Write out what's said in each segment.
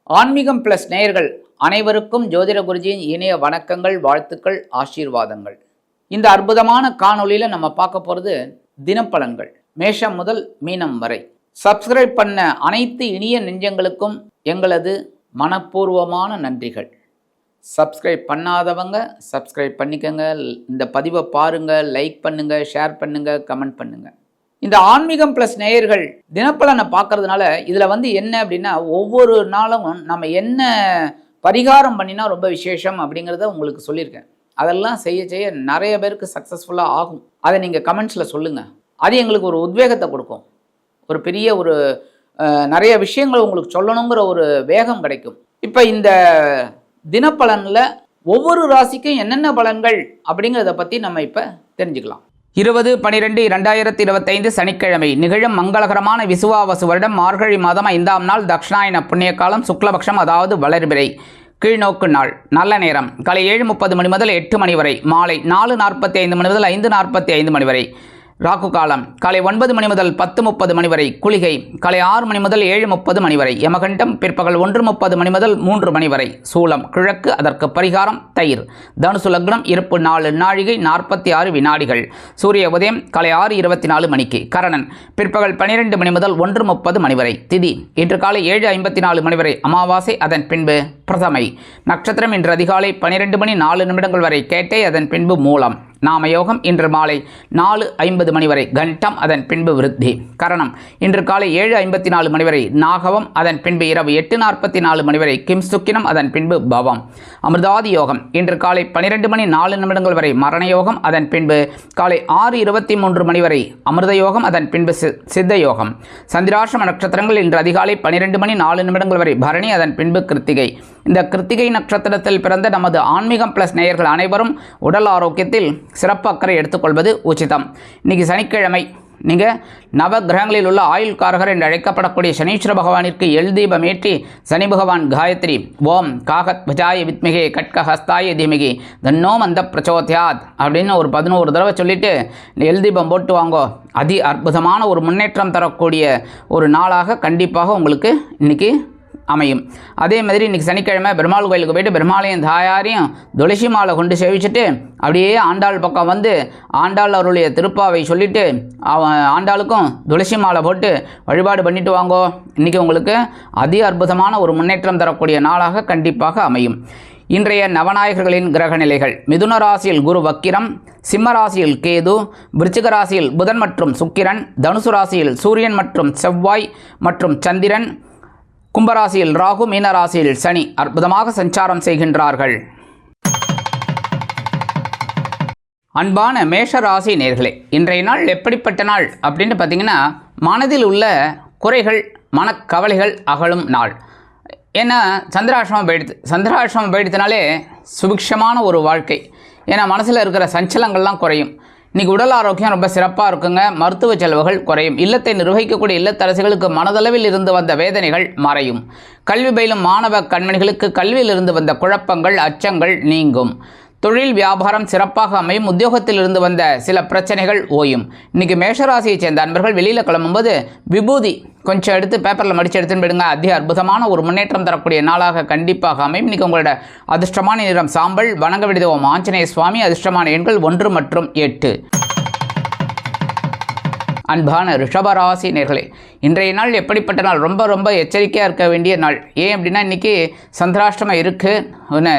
ஆன்மீகம் பிளஸ் நேயர்கள் அனைவருக்கும் ஜோதிட குருஜியின் இணைய வணக்கங்கள், வாழ்த்துக்கள், ஆசீர்வாதங்கள். இந்த அற்புதமான காணொளியில நம்ம பார்க்க போறது தினப்பலன்கள், மேஷம் முதல் மீனம் வரை. சப்ஸ்கிரைப் பண்ண அனைத்து இனிய நெஞ்சங்களுக்கும் எங்களது மனப்பூர்வமான நன்றிகள். சப்ஸ்கிரைப் பண்ணாதவங்க சப்ஸ்கிரைப் பண்ணிக்கங்க. இந்த பதிவை பாருங்க, லைக் பண்ணுங்க, ஷேர் பண்ணுங்க, கமெண்ட் பண்ணுங்க. இந்த ஆன்மீகம் பிளஸ் நேயர்கள் தினப்பலனை பார்க்கறதுனால இதில் என்ன அப்படின்னா, ஒவ்வொரு நாளும் நம்ம என்ன பரிகாரம் பண்ணினா ரொம்ப விசேஷம் அப்படிங்கிறத உங்களுக்கு சொல்லியிருக்கேன். அதெல்லாம் செய்ய நிறைய பேருக்கு சக்ஸஸ்ஃபுல்லாக ஆகும். அதை நீங்கள் கமெண்ட்ஸில் சொல்லுங்கள். அது எங்களுக்கு ஒரு உத்வேகத்தை கொடுக்கும். ஒரு பெரிய நிறைய விஷயங்கள் உங்களுக்கு சொல்லணுங்கிற ஒரு வேகம் கிடைக்கும். இப்போ இந்த தினப்பலனில் ஒவ்வொரு ராசிக்கும் என்னென்ன பலன்கள் அப்படிங்கிறத பற்றி நம்ம இப்போ தெரிஞ்சுக்கலாம். 20/12/2025 சனிக்கிழமை நிகழும் மங்களகரமான விசுவாவசு வருடம் மார்கழி மாதம் 5ஆம் நாள் தக்ஷணாயன புண்ணிய காலம் சுக்லபக்ஷம், அதாவது வளர்பிறை, கீழ்நோக்கு நாள். நல்ல நேரம் காலை 7:30 மணி முதல் 8 மணி வரை, மாலை 4:45 மணி முதல் 5:45 மணி வரை. ராகு காலம் காலை 9 மணி முதல் 10:30 மணி வரை. குளிகை காலை 6 மணி முதல் 7:30 மணி வரை. யமகண்டம் பிற்பகல் 1:30 மணி முதல் 3 மணி வரை. சூலம் கிழக்கு, அதற்கு பரிகாரம் தயிர். தனுசு லக்னம், இருப்பு 4 நாழிகை 46 வினாடிகள். சூரிய உதயம் காலை 6:24 மணிக்கு. கரணன் பிற்பகல் 12 மணி முதல் 1:30 மணி வரை. திதி இன்று காலை 7:54 மணி வரை அமாவாசை, அதன் பின்பு பிரதமை. நட்சத்திரம் இன்று அதிகாலை 12 மணி 4 நிமிடங்கள் வரை கேட்டை, அதன் பின்பு மூலம். நாமயோகம் இன்று மாலை 4:50 மணி வரை கண்டம், அதன் பின்பு விருத்தி. கரணம் இன்று காலை 7:54 மணி வரை நாகவம், அதன் பின்பு இரவு 8:44 மணி வரை கிம்சுக்கினம், அதன் பின்பு பவம். அமிர்தாதி யோகம் இன்று காலை 12 மணி 4 நிமிடங்கள் வரை மரணயோகம், அதன் பின்பு காலை 6:23 மணி வரை அமிர்த யோகம், அதன் பின்பு சித்த யோகம். சந்திராசிரம நட்சத்திரங்கள் இன்று அதிகாலை 12 மணி 4 நிமிடங்கள் வரை பரணி, அதன் பின்பு கிருத்திகை. இந்த கிருத்திகை நட்சத்திரத்தில் பிறந்த நமது ஆன்மீகம் பிளஸ் நேயர்கள் அனைவரும் உடல் ஆரோக்கியத்தில் சிறப்பு அக்கறை எடுத்துக்கொள்வது உச்சிதம். இன்னைக்கு சனிக்கிழமை. நீங்கள் நவ கிரகங்களில் உள்ள ஆயுள்காரகர் என்று அழைக்கப்படக்கூடிய சனீஸ்வர பகவானிற்கு எல்தீபம் ஏற்றி சனி பகவான் காயத்ரி ஓம் காகத் பஜாய வித்மிகே கட்க ஹஸ்தாய தீமிகி தன்னோ மந்த பிரச்சோத்யாத் அப்படின்னு ஒரு 11 தடவை சொல்லிவிட்டு எல்தீபம் போட்டு வாங்கோ. அதி அற்புதமான ஒரு முன்னேற்றம் தரக்கூடிய ஒரு நாளாக கண்டிப்பாக உங்களுக்கு இன்றைக்கி அமையும். அதே மாதிரி இன்றைக்கி சனிக்கிழமை பெருமாள் கோயிலுக்கு போய்ட்டு பெருமாளையும் தாயாரையும் துளசி மாலை கொண்டு சேவிச்சுட்டு அப்படியே ஆண்டாள் பக்கம் வந்து ஆண்டாள் அவருடைய திருப்பாவை சொல்லிவிட்டு ஆண்டாளுக்கும் துளசி மாலை போட்டு வழிபாடு பண்ணிட்டு வாங்கோ. இன்றைக்கி உங்களுக்கு அதி அற்புதமான ஒரு முன்னேற்றம் தரக்கூடிய நாளாக கண்டிப்பாக அமையும். இன்றைய நவநாயகர்களின் கிரக நிலைகள்: மிதுன ராசியில் குரு வக்கிரம், சிம்ம ராசியில் கேது, விருச்சிக ராசியில் புதன் மற்றும் சுக்கிரன், தனுசு ராசியில் சூரியன் மற்றும் செவ்வாய் மற்றும் சந்திரன், கும்பராசியில் ராகு, மீனராசியில் சனி அற்புதமாக சஞ்சாரம் செய்கின்றார்கள். அன்பான மேஷராசி நேயர்களே, இன்றைய நாள் எப்படிப்பட்ட நாள் அப்படின்னு பார்த்தீங்கன்னா, மனதில் உள்ள குறைகள், மனக்கவலைகள் அகலும் நாள். ஏன்னா சந்திராஷ்டமம் போயிடுத்தினாலே சுபிக்ஷமான ஒரு வாழ்க்கை. ஏன்னா மனசில் இருக்கிற சஞ்சலங்கள்லாம் குறையும். இன்றைக்கி உடல் ஆரோக்கியம் ரொம்ப சிறப்பாக இருக்குங்க. மருத்துவ செலவுகள் குறையும். இல்லத்தை நிர்வகிக்கக்கூடிய இல்லத்தரசிகளுக்கு மனதளவில் இருந்து வந்த வேதனைகள் மறையும். கல்வி பயிலும் மாணவ கண்மணிகளுக்கு கல்வியிலிருந்து வந்த குழப்பங்கள், அச்சங்கள் நீங்கும். தொழில் வியாபாரம் சிறப்பாக அமையும். உத்தியோகத்தில் இருந்து வந்த சில பிரச்சனைகள் ஓயும். இன்றைக்கி மேஷராசியை சேர்ந்த அன்பர்கள் வெளியில் கிளம்பும்போது விபூதி கொஞ்சம் எடுத்து பேப்பரில் மடித்து எடுத்துன்னு போயிடுங்க. அதி அற்புதமான ஒரு முன்னேற்றம் தரக்கூடிய நாளாக கண்டிப்பாக அமையும். இன்றைக்கி உங்களோட அதிர்ஷ்டமான நிறம் சாம்பல். வணங்க விடுவோம் ஆஞ்சநேய சுவாமி. அதிர்ஷ்டமான எண்கள் 1 மற்றும் 8. அன்பான ரிஷபராசி நேர்களே, இன்றைய நாள் எப்படிப்பட்ட நாள்? ரொம்ப எச்சரிக்கையாக இருக்க வேண்டிய நாள். ஏன் அப்படின்னா இன்றைக்கி சந்திராஷ்டமம் இருக்குது.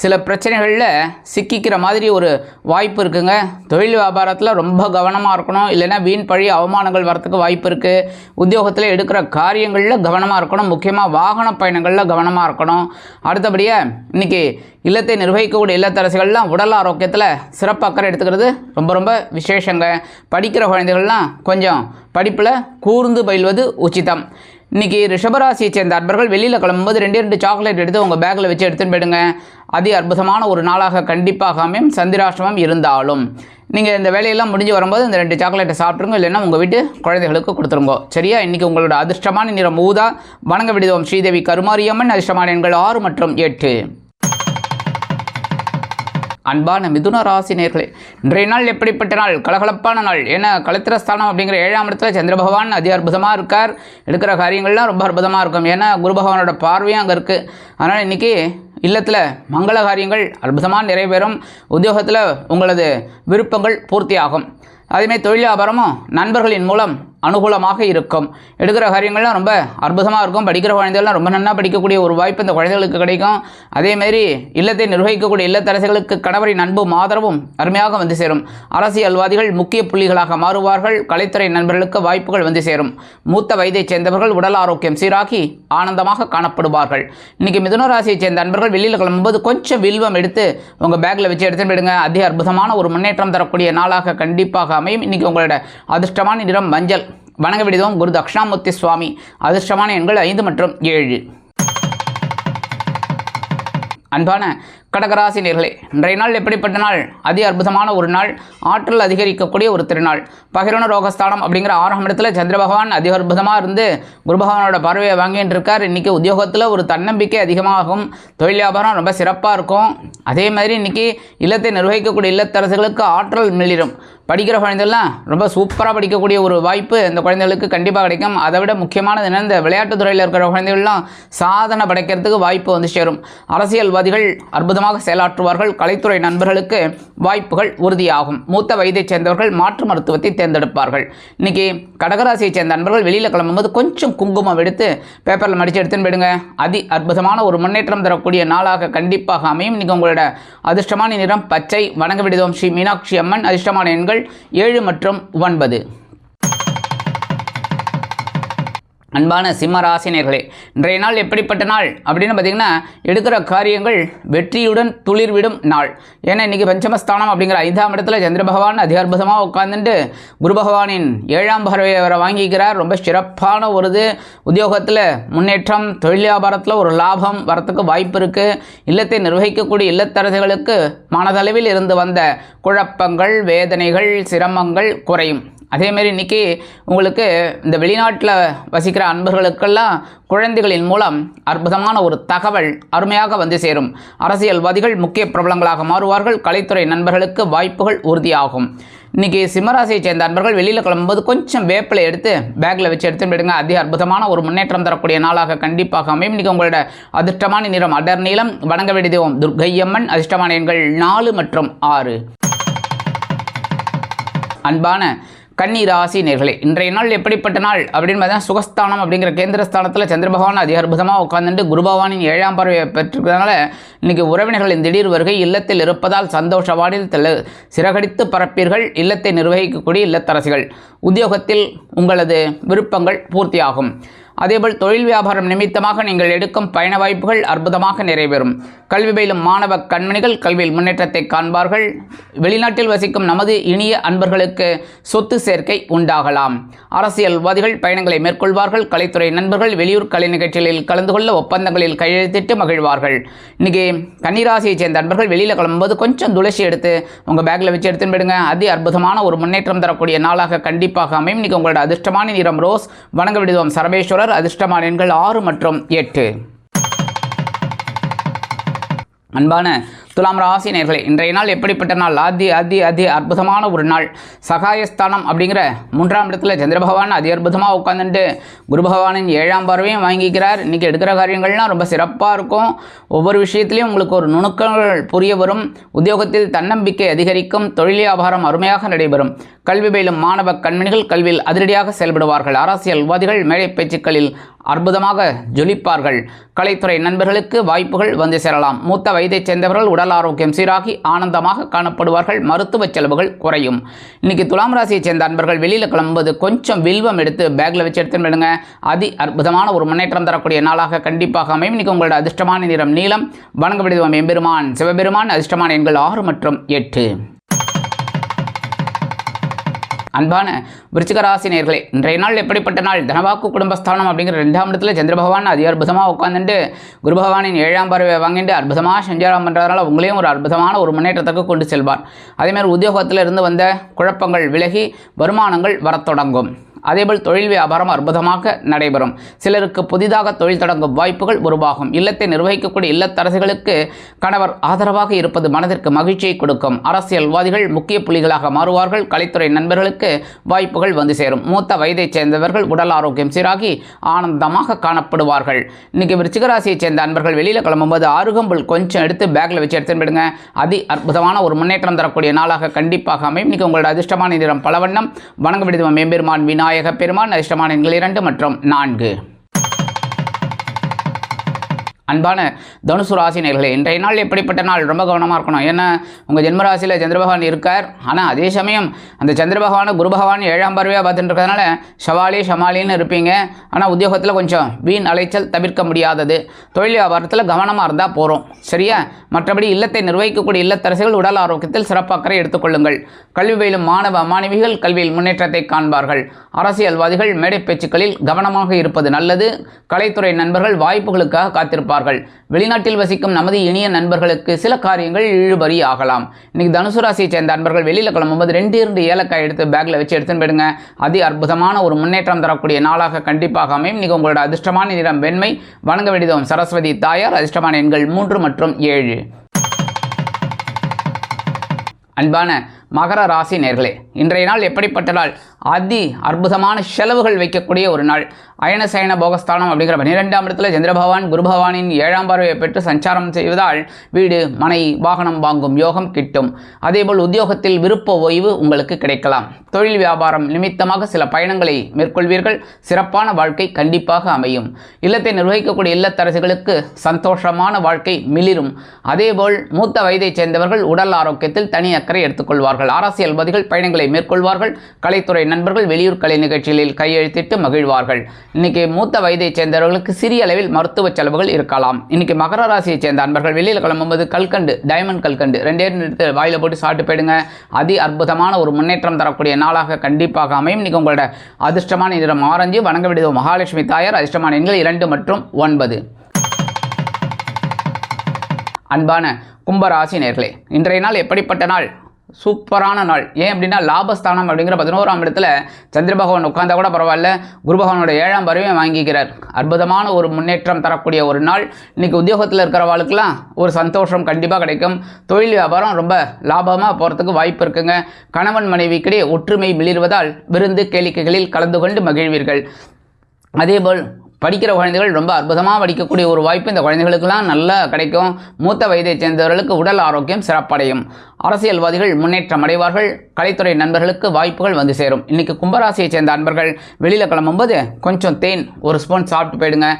சில பிரச்சனைகளில் சிக்கிக்கிற மாதிரி ஒரு வாய்ப்பு இருக்குங்க. தொழில் வியாபாரத்தில் ரொம்ப கவனமாக இருக்கணும். இல்லைன்னா வீண் பழி அவமானங்கள் வரத்துக்கு வாய்ப்பு இருக்குது. உத்தியோகத்தில் எடுக்கிற காரியங்களில் கவனமாக இருக்கணும். முக்கியமாக வாகன பயணங்களில் கவனமாக இருக்கணும். அடுத்தபடியாக இன்றைக்கி இல்லத்தை நிர்வகிக்கக்கூடிய இல்லத்தரசிகள்லாம் உடல் ஆரோக்கியத்தில் சிறப்பு அக்கறை எடுத்துக்கிறது ரொம்ப விசேஷங்க. படிக்கிற குழந்தைகள்லாம் கொஞ்சம் படிப்பில் கூர்ந்து பயில்வது உச்சிதம். இன்றைக்கி ரிஷபராசியை சேர்ந்த அன்பர்கள் வெளியில் கிளம்பும்போது 2 சாக்லேட் எடுத்து உங்கள் பேக்கில் வச்சு எடுத்துன்னு போயிடுங்க. அதி அற்புதமான ஒரு நாளாக கண்டிப்பாக அமையும். சந்திராஷ்டமம் இருந்தாலும் நீங்கள் இந்த வேலையெல்லாம் முடிஞ்சு வரும்போது இந்த 2 சாக்லேட்டை சாப்பிட்ருங்க. இல்லைன்னா உங்கள் வீட்டு குழந்தைகளுக்கு கொடுத்துருங்க. சரியா? இன்றைக்கி உங்களோட அதிர்ஷ்டமான நிறம் ஊதா. வணங்க விடுவோம் ஸ்ரீதேவி கருமாரியம்மன். அதிர்ஷ்டமான எண்கள் 6 மற்றும் 8. அன்பான மிதுன ராசி நேர்களே, இன்றைய நாள் எப்படிப்பட்ட நாள்? கலகலப்பான நாள். ஏன்னா கலத்திரஸ்தானம் அப்படிங்கிற 7ஆம் இடத்துல சந்திர பகவான் அதி அற்புதமாக இருக்கார். எடுக்கிற காரியங்கள்லாம் ரொம்ப அற்புதமாக இருக்கும். ஏன்னா குரு பகவானோட பார்வையும் அங்கே இருக்குது. அதனால் இன்றைக்கி இல்லத்தில் மங்கள காரியங்கள் அற்புதமாக நிறைவேறும். உத்தியோகத்தில் உங்களது விருப்பங்கள் பூர்த்தியாகும். அதேமாதிரி தொழில் வியாபாரமும் நண்பர்களின் மூலம் அனுகூலமாக இருக்கும். எடுக்கிற காரியங்கள்லாம் ரொம்ப அற்புதமாக இருக்கும். படிக்கிற குழந்தைகள்லாம் ரொம்ப நன்னா படிக்கக்கூடிய ஒரு வாய்ப்பு இந்த குழந்தைகளுக்கு கிடைக்கும். அதேமாதிரி இல்லத்தை நிர்வகிக்கக்கூடிய இல்லத்தரசிகளுக்கு கணவரின் அன்பும் ஆதரவும் அருமையாக வந்து சேரும். அரசியல்வாதிகள் முக்கிய புள்ளிகளாக மாறுவார்கள். கலைத்துறை நண்பர்களுக்கு வாய்ப்புகள் வந்து சேரும். மூத்த வயதைச் சேர்ந்தவர்கள் உடல் ஆரோக்கியம் சீராகி ஆனந்தமாக காணப்படுவார்கள். இன்றைக்கி மிதுன ராசியைச் சேர்ந்த நண்பர்கள் வெளியில் கிளம்பும்போது கொஞ்சம் வில்வம் எடுத்து உங்கள் பேக்கில் வச்சு எடுத்துன்னு போயிடுங்க. அதி அற்புதமான ஒரு முன்னேற்றம் தரக்கூடிய நாளாக கண்டிப்பாக அமையும். இன்றைக்கி உங்களோட அதிர்ஷ்டமான நிறம் மஞ்சள். வணங்க விடுதோம் குரு தட்சிணாமூர்த்தி சுவாமி. அதிர்ஷ்டமான எண்கள் 5 மற்றும் 7. அன்பான கடகராசி நேர்களே, இன்றைய நாள் எப்படிப்பட்ட நாள்? அதி அற்புதமான ஒரு நாள். ஆற்றல் அதிகரிக்கக்கூடிய ஒரு திருநாள். பகிரன ரோகஸ்தானம் அப்படிங்கிற 6ஆம் இடத்துல சந்திர பகவான் அதி அற்புதமாக இருந்து குரு பகவானோட பார்வையை வாங்கிட்டு இருக்கார். இன்றைக்கி உத்தியோகத்தில் ஒரு தன்னம்பிக்கை அதிகமாகும். தொழில் வியாபாரம் ரொம்ப சிறப்பாக இருக்கும். அதே மாதிரி இன்றைக்கி இல்லத்தை நிர்வகிக்கக்கூடிய இல்லத்தரசுகளுக்கு ஆற்றல் மிளிரும். படிக்கிற குழந்தைகள்லாம் ரொம்ப சூப்பராக படிக்கக்கூடிய ஒரு வாய்ப்பு இந்த குழந்தைகளுக்கு கண்டிப்பாக கிடைக்கும். அதை விட முக்கியமானது என்ன, இந்த விளையாட்டுத் துறையில் இருக்கிற குழந்தைகள்லாம் சாதனை படைக்கிறதுக்கு வாய்ப்பு வந்து சேரும். அரசியல்வாதிகள் அற்புதமாக செயலாற்றுவார்கள். கலைத்துறை நண்பர்களுக்கு வாய்ப்புகள் உறுதியாகும். மூத்த வயதைச் சேர்ந்தவர்கள் மாற்று மருத்துவத்தை தேர்ந்தெடுப்பார்கள். இன்றைக்கி கடகராசியைச் சேர்ந்த நண்பர்கள் வெளியில் கிளம்பும்போது கொஞ்சம் குங்குமம் எடுத்து பேப்பரில் மடித்து எடுத்துன்னு போயிடுங்க. அதி அற்புதமான ஒரு முன்னேற்றம் தரக்கூடிய நாளாக கண்டிப்பாக அமையும். இன்றைக்கி உங்களோட அதிர்ஷ்டமான நிறம் பச்சை. வணங்க விடுதோம் ஸ்ரீ மீனாட்சி அம்மன். அதிர்ஷ்டமான எண்கள் 7 மற்றும் 9. அன்பான சிம்ம ராசினியர்களே, இன்றைய நாள் எப்படிப்பட்ட நாள் அப்படின்னு பார்த்தீங்கன்னா, எடுக்கிற காரியங்கள் வெற்றியுடன் துளிர்விடும் நாள். ஏன்னா இன்றைக்கி பஞ்சமஸ்தானம் அப்படிங்கிற 5ஆம் இடத்துல சந்திர பகவான் அதி அற்புதமாக உட்கார்ந்துட்டு குரு பகவானின் 7ஆம் பார்வையை வர வாங்கிக்கிறார். ரொம்ப சிறப்பான ஒரு உத்தியோகத்தில் முன்னேற்றம், தொழில் வியாபாரத்தில் ஒரு லாபம் வரத்துக்கு வாய்ப்பு இருக்குது. இல்லத்தை நிர்வகிக்கக்கூடிய இல்லத்தரசிகளுக்கு மனதளவில் இருந்து வந்த குழப்பங்கள், வேதனைகள், சிரமங்கள் குறையும். அதேமாரி இன்றைக்கி உங்களுக்கு இந்த வெளிநாட்டில் வசிக்கிற அன்பர்களுக்கெல்லாம் குழந்தைகளின் மூலம் அற்புதமான ஒரு தகவல் அருமையாக வந்து சேரும். அரசியல்வாதிகள் முக்கிய பிரபலங்களாக மாறுவார்கள். கலைத்துறை நண்பர்களுக்கு வாய்ப்புகள் உறுதியாகும். இன்றைக்கி சிம்மராசியைச் சேர்ந்த நண்பர்கள் வெளியில் கிளம்பும்போது கொஞ்சம் வேப்பிலை எடுத்து பேக்கில் வச்சு எடுத்துன்னு போயிடுங்க. அதி அற்புதமான ஒரு முன்னேற்றம் தரக்கூடிய நாளாக கண்டிப்பாக அமையும். இன்றைக்கி உங்களோட அதிர்ஷ்டமான நிறம் அடர் நீளம். வணங்க வேண்டியதும் துர்க்கையம்மன். அதிர்ஷ்டமான எண்கள் 4 மற்றும் 6. அன்பான கன்னி ராசி நேர்களே, இன்றைய நாள் எப்படிப்பட்ட நாள் அப்படின்னு பார்த்தீங்கன்னா, சுகஸ்தானம் அப்படிங்கிற கேந்திரஸ்தானத்தில் சந்திர பகவான் அதி அற்புதமாக உட்கார்ந்துட்டு குரு பகவானின் 7ஆம் பார்வையை பெற்றிருக்கிறதுனால இன்றைக்கி உறவினர்களின் திடீர் வருகை. இல்லத்தில் இருப்பதால் சந்தோஷ வானில் சிறகடித்து பரப்பீர்கள். இல்லத்தை நிர்வகிக்கக்கூடிய இல்லத்தரசிகள். உத்தியோகத்தில் உங்களது விருப்பங்கள் பூர்த்தியாகும். அதேபோல் தொழில் வியாபாரம் நிமித்தமாக நீங்கள் எடுக்கும் பயண வாய்ப்புகள் அற்புதமாக நிறைவேறும். கல்வி பயிலும் மாணவ கண்மணிகள் கல்வியில் முன்னேற்றத்தை காண்பார்கள். வெளிநாட்டில் வசிக்கும் நமது இனிய அன்பர்களுக்கு சொத்து சேர்க்கை உண்டாகலாம். அரசியல்வாதிகள் பயணங்களை மேற்கொள்வார்கள். கலைத்துறை நண்பர்கள் வெளியூர் கலை நிகழ்ச்சிகளில் கலந்து கொள்ள ஒப்பந்தங்களில் கையெழுத்திட்டு மகிழ்வார்கள். இன்றைக்கி கன்னிராசியைச் சேர்ந்த நண்பர்கள் வெளியில் கிளம்பும்போது கொஞ்சம் துளசி எடுத்து உங்கள் பேக்கில் வச்சு எடுத்துன்னு போயிடுங்க. அதி அற்புதமான ஒரு முன்னேற்றம் தரக்கூடிய நாளாக கண்டிப்பாக அமையும். இன்றைக்கி உங்களோட அதிர்ஷ்டமான நிறம் ரோஸ். வணங்க விடுவோம் சரபேஸ்வரர். அதிர்ஷ்டமான எண்கள் 6 மற்றும் 8. அன்பான துலாம் ராசி நேர்களே, இன்றைய நாள் எப்படிப்பட்ட நாள்? அதி அற்புதமான ஒரு நாள். சகாயஸ்தானம் அப்படிங்கிற 3ஆம் இடத்துல சந்திர பகவான் அதி அற்புதமாக உட்காந்துட்டு குரு பகவானின் 7ஆம் பார்வையும் வாங்கிக்கிறார். இன்றைக்கி எடுக்கிற காரியங்கள்லாம் ரொம்ப சிறப்பாக இருக்கும். ஒவ்வொரு விஷயத்திலையும் உங்களுக்கு ஒரு நுணுக்கங்கள் புரிய வரும். உத்தியோகத்தில் தன்னம்பிக்கை அதிகரிக்கும். தொழில் வியாபாரம் அருமையாக நடைபெறும். கல்வி பயிலும் மாணவ கண்மணிகள் கல்வியில் அதிரடியாக செயல்படுவார்கள். அரசியல்வாதிகள் மேடை பேச்சுக்களில் அற்புதமாக ஜொலிப்பார்கள். கலைத்துறை நண்பர்களுக்கு வாய்ப்புகள் வந்து சேரலாம். மூத்த வயதைச் சேர்ந்தவர்கள் உடல் ஆரோக்கியம் சீராகி ஆனந்தமாக காணப்படுவார்கள். மருத்துவ செலவுகள் குறையும். இன்றைக்கி துலாம் ராசியைச் சேர்ந்த நண்பர்கள் வெளியில் கிளம்பும்போது கொஞ்சம் வில்வம் எடுத்து பேக்கில் வச்சு எடுத்துன்னு விடுங்க. அதி அற்புதமான ஒரு முன்னேற்றம் தரக்கூடிய நாளாக கண்டிப்பாக அமையும். இன்றைக்கி உங்களோட அதிர்ஷ்டமான நிறம் நீலம். வணங்க விடுவோம் எம்பெருமான் சிவபெருமான். அதிர்ஷ்டமான எண்கள் 6 மற்றும் 8. அன்பான விருச்சிக ராசி நேர்களே, இன்றைய நாள் எப்படிப்பட்ட நாள்? தனவாக்கு குடும்பஸ்தானம் அப்படிங்கிற 2ஆம் இடத்துல சந்திர பகவான் அதி அற்புதமாக உட்காந்துட்டு குரு பகவானின் 7ஆம் பார்வையை வாங்கிட்டு அற்புதமாக சஞ்சாரம் பண்ணுறதுனால உங்களையும் ஒரு அற்புதமான ஒரு முன்னேற்றத்துக்கு கொண்டு செல்வார். அதேமாதிரி உத்தியோகத்தில் இருந்து வந்த குழப்பங்கள் விலகி வருமானங்கள் வரத் தொடங்கும். அதேபோல் தொழில் வியாபாரம் அற்புதமாக நடைபெறும். சிலருக்கு புதிதாக தொழில் தொடங்கும் வாய்ப்புகள் உருவாகும். இல்லத்தை நிர்வகிக்கக்கூடிய இல்லத்தரசிகளுக்கு கணவர் ஆதரவாக இருப்பது மனதிற்கு மகிழ்ச்சியை கொடுக்கும். அரசியல்வாதிகள் முக்கிய புள்ளிகளாக மாறுவார்கள். கலைத்துறை நண்பர்களுக்கு வாய்ப்புகள் வந்து சேரும். மூத்த வயதைச் சேர்ந்தவர்கள் உடல் ஆரோக்கியம் சீராகி ஆனந்தமாக காணப்படுவார்கள். இன்னைக்கு விருச்சிக ராசியைச் சேர்ந்த அன்பர்கள் வெளியில் கிளம்பும்போது அருகம்புல் கொஞ்சம் எடுத்து பேக்கில் வச்சு எடுத்துன்னு போயிடுங்க. அற்புதமான ஒரு முன்னேற்றம் தரக்கூடிய நாளாக கண்டிப்பாக அமையும். இன்னைக்கு உங்களோட அதிர்ஷ்டமான நிறம் பலவண்ணம். வணங்க விடுதம் எம்பெருமான் விநாயக பெருமான். அதிர்ஷ்டமான எண்கள் 2 மற்றும் 4. அன்பான தனுசு ராசி நேயர்களே, இன்றைய நாள் எப்படிப்பட்ட நாள்? ரொம்ப கவனமாக இருக்கணும். ஏன்னா உங்கள் ஜென்மராசியில் சந்திர பகவான் இருக்கார். ஆனால் அதே சமயம் அந்த சந்திர பகவானை குரு பகவான் 7ஆம் பார்வையாக பார்த்துட்டு இருக்கிறதுனால சமாளின்னு இருப்பீங்க. ஆனால் உத்தியோகத்தில் கொஞ்சம் வீண் அலைச்சல் தவிர்க்க முடியாதது. தொழில் வியாபாரத்தில் கவனமாக இருந்தால் போகிறோம், சரியா? மற்றபடி இல்லத்தை நிர்வகிக்கக்கூடிய இல்லத்தரசிகள் உடல் ஆரோக்கியத்தில் சிறப்பாக்கரை எடுத்துக்கொள்ளுங்கள். கல்வி பயிலும் மாணவ மாணவிகள் கல்வியில் முன்னேற்றத்தை காண்பார்கள். அரசியல்வாதிகள் மேடை பேச்சுக்களில் கவனமாக இருப்பது நல்லது. கலைத்துறை நண்பர்கள் வாய்ப்புகளுக்காக காத்திருப்பார்கள். வெளிநாட்டில் வசிக்கும் நமது இனிய நண்பர்களுக்கு சில காரியங்கள் இழுபறி ஆகலாம். இன்னைக்கு தனுசு ராசியை சேர்ந்த நண்பர்கள் வெளியில் கிளம்பும்போது 2 ஏலக்காய் எடுத்து பேக்கில் வச்சு எடுத்துன்னு போயிடுங்க. அற்புதமான ஒரு முன்னேற்றம் தரக்கூடிய நாளாக கண்டிப்பாக அமையும். இன்னைக்கு உங்களோட அதிர்ஷ்டமான நிறம் வெண்மை. வணங்க வேண்டியதும் சரஸ்வதி தாயார். அதிர்ஷ்டமான எண்கள் 3 மற்றும் 7. அன்பான மகர ராசி நேயர்களே, இன்றைய நாள் எப்படிப்பட்ட நாள்? அற்புதமான செலவுகள் வைக்கக்கூடிய ஒரு நாள். அயன சயன போகஸ்தானம் அப்படிங்கிற 12ஆம் இடத்துல சந்திர பகவான் குரு பகவானின் 7ஆம் பார்வையை பெற்று சஞ்சாரம் செய்வதால் வீடு மனை வாகனம் வாங்கும் யோகம் கிட்டும். அதேபோல் உத்தியோகத்தில் விருப்ப ஓய்வு உங்களுக்கு கிடைக்கலாம். தொழில் வியாபாரம் நிமித்தமாக சில பயணங்களை மேற்கொள்வீர்கள். சிறப்பான வாழ்க்கை கண்டிப்பாக அமையும். இல்லத்தை நிர்வகிக்கக்கூடிய இல்லத்தரசிகளுக்கு சந்தோஷமான வாழ்க்கை மிளிரும். அதேபோல் மூத்த வயதைச் சேர்ந்தவர்கள் உடல் ஆரோக்கியத்தில் தனி அக்கறை எடுத்துக்கொள்வார்கள். அரசியல்வாதிகள் பயணங்களை மேற்கொள்வார்கள். கலைத்துறை நண்பர்கள் வெளியூர் கலை நிகழ்ச்சிகளில் கையெழுத்திட்டு மகிழ்வார்கள். இன்னைக்கு மூத்த வயதைச் சேர்ந்தவர்களுக்கு சிறிய அளவில் மருத்துவ செலவுகள் இருக்கலாம். இன்னைக்கு மகர ராசியைச் சேர்ந்த அன்பர்கள் வெளியில் கிளம்பும்போது கல்கண்டு, டைமண்ட் கல்கண்டு 2 எடுத்து வாயில போட்டு சாப்பிட்டு போயிடுங்க. அற்புதமான ஒரு முன்னேற்றம் தரக்கூடிய நாளாக கண்டிப்பாக அமையும். இன்னைக்கு உங்களோட அதிர்ஷ்டமான நிறம் ஆரஞ்சு. வணங்க வேண்டியது மகாலட்சுமி தாயார். அதிர்ஷ்டமான எண்கள் 2 மற்றும் 9. அன்பான கும்பராசி நேயர்களே, இன்றைய நாள் எப்படிப்பட்ட நாள்? சூப்பரான நாள். ஏன் அப்படின்னா லாபஸ்தானம் அப்படிங்கிற 11ஆம் இடத்துல சந்திர பகவான் உட்கார்ந்தா கூட பரவாயில்ல, குரு பகவானோட 7ஆம் பார்வையை வாங்கிக்கிறார். அற்புதமான ஒரு முன்னேற்றம் தரக்கூடிய ஒரு நாள். இன்னைக்கு உத்தியோகத்தில் இருக்கிறவாளுக்கெல்லாம் ஒரு சந்தோஷம் கண்டிப்பாக கிடைக்கும். தொழில் வியாபாரம் ரொம்ப லாபமாக போகிறதுக்கு வாய்ப்பு இருக்குங்க. கணவன் மனைவிக்கிடையே ஒற்றுமை மிளிர்வதால் விருந்து கேளிக்கைகளில் கலந்து கொண்டு மகிழ்வீர்கள். அதேபோல் படிக்கிற குழந்தைகள் ரொம்ப அற்புதமாக படிக்கக்கூடிய ஒரு வாய்ப்பு இந்த குழந்தைகளுக்கெல்லாம் நல்லா கிடைக்கும். மூத்த வயதைச் சேர்ந்தவர்களுக்கு உடல் ஆரோக்கியம் சிறப்படையும். அரசியல்வாதிகள் முன்னேற்றம் அடைவார்கள். கலைத்துறை நண்பர்களுக்கு வாய்ப்புகள் வந்து சேரும். இன்னைக்கு கும்பராசியைச் சேர்ந்த அன்பர்கள் வெளியில் கிளம்பும்போது கொஞ்சம் தேன் 1 ஸ்பூன் சாப்பிட்டு போயிடுங்க.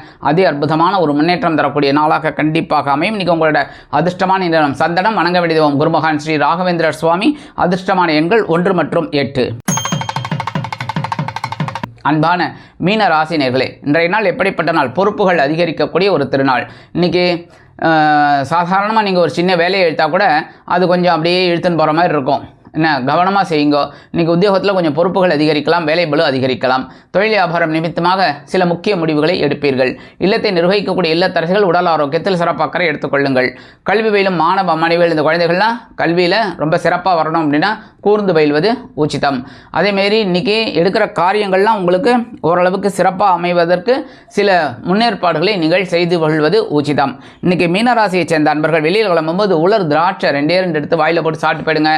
அற்புதமான ஒரு முன்னேற்றம் தரக்கூடிய நாளாக கண்டிப்பாக அமையும். இன்னைக்கு உங்களோட அதிர்ஷ்டமான நிறம் சந்தனம். வணங்க வேண்டியது குருமகான் ஸ்ரீ ராகவேந்திரர் சுவாமி. அதிர்ஷ்டமான எண்கள் 1 மற்றும் 8. அன்பான மீன ராசி நேயர்களே, இன்றைய நாள் எப்படிப்பட்ட நாள்? பொறுப்புகள் அதிகரிக்கக்கூடிய ஒரு திருநாள். இன்றைக்கி சாதாரணமாக நீங்கள் ஒரு சின்ன வேலையை எடுத்தால் கூட அது கொஞ்சம் அப்படியே இழுத்துன்னு போகிற மாதிரி இருக்கும். என்ன கவனமாக செய்யுங்க. இன்றைக்கி உத்தியோகத்தில் கொஞ்சம் பொறுப்புகள் அதிகரிக்கலாம், வேலை பளு அதிகரிக்கலாம். தொழில் வியாபாரம் நிமித்தமாக சில முக்கிய முடிவுகளை எடுப்பீர்கள். இல்லத்தை நிர்வகிக்கக்கூடிய இல்லத்தரசிகள் உடல் ஆரோக்கியத்தில் சிறப்பாக்கரை எடுத்துக்கொள்ளுங்கள். கல்வி பயிலும் மாணவ மாணவிகள் இந்த குழந்தைகள்லாம் கல்வியில் ரொம்ப சிறப்பாக வரணும் அப்படின்னா கூர்ந்து பயில்வது உச்சிதம். அதேமாரி இன்றைக்கி எடுக்கிற காரியங்கள்லாம் உங்களுக்கு ஓரளவுக்கு சிறப்பாக அமைவதற்கு சில முன்னேற்பாடுகளை நீங்கள் செய்து கொள்வது உச்சிதம். இன்றைக்கி மீனராசியை சேர்ந்த அன்பர்கள் வெளியில் கிளம்பும்போது உலர் திராட்சை 2 எடுத்து வாயில் போட்டு சாப்பிட்டு போயிடுங்க.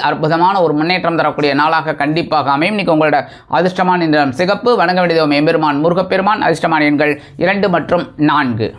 அற்புதமான ஒரு முன்னேற்றம் தரக்கூடிய நாளாக கண்டிப்பாக அமையும். இன்னைக்கு உங்களோட அதிர்ஷ்டமான நிறம் சிகப்பு. வணங்க வேண்டியது எம்பெருமான் முருகப்பெருமான். அதிர்ஷ்டமான எண்கள் 2 மற்றும் 4.